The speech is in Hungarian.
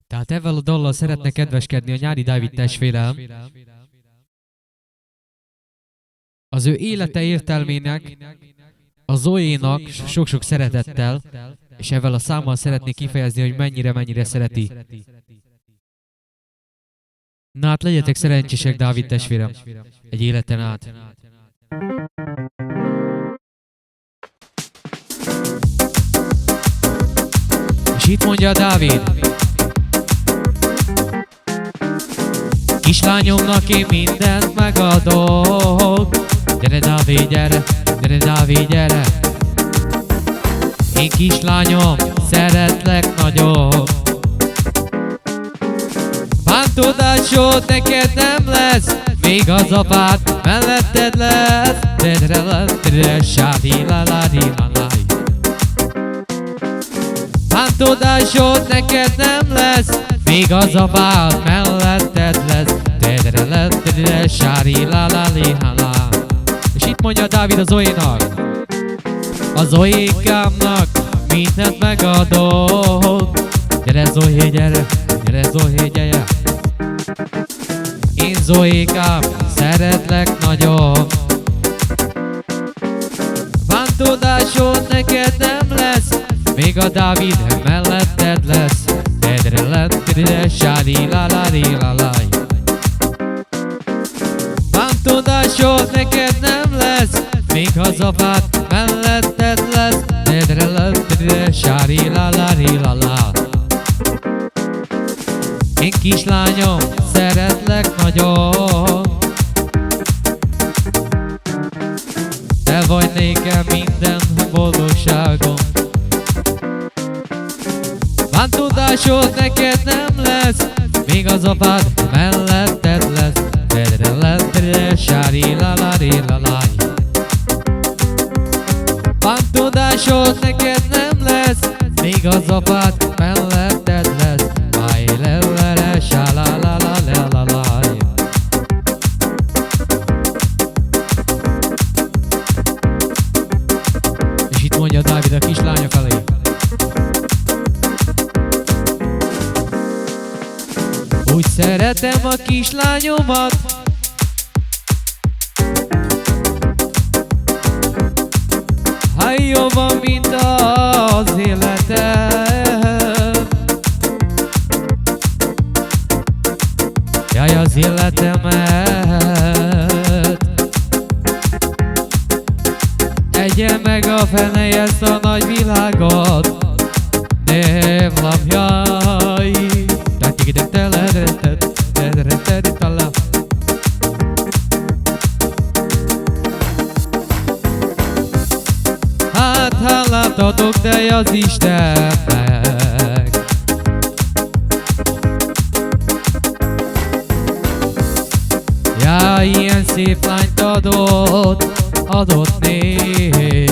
Tehát ezzel a dallal szeretne kedveskedni a Nyári Dávid testvérem. Az ő élete értelmének, a Zoénak sok-sok szeretettel, és ezzel a számmal szeretné kifejezni, hogy mennyire szereti. Na hát legyetek szerencsések, Dávid testvérem, egy életen át. És itt mondja Dávid: kislányomnak én mindent megadok. Gyere Dávid, gyere, gyere Dávid, gyere. Én kislányom, szeretlek nagyon. Bántódásod neked nem lesz, még az apád melletted lesz. Bántódásod neked nem lesz, még az apád melletted lesz. És itt mondja Dávid a Zoénak: a Zoékámnak mindent megadok. Gyere Zoé, gyere, gyere Zoé, gyere. Én Zoékám, szeretlek nagyon. Bántódásod neked nem lesz, még a Dávid melletted lesz. Bántódásod neked nem lesz, még az apád melletted lesz. Én kislányom, szeretlek nagyon. Te vagy nékem minden boldogságom. Bántódásod neked nem lesz, még az apád melletted lesz. Bántódásod neked nem lesz, még az apád melletted lesz. És itt mondja Dávid a kislánya felé: úgy szeretem a kislányomat, ha jobban, mint az életem. Jaj, az életemet. Egye meg a fene ezt a nagy világot. Nem lapjaj. Hát hálát adok, de az Istennek. Jaj, ilyen szép lányt adott nék.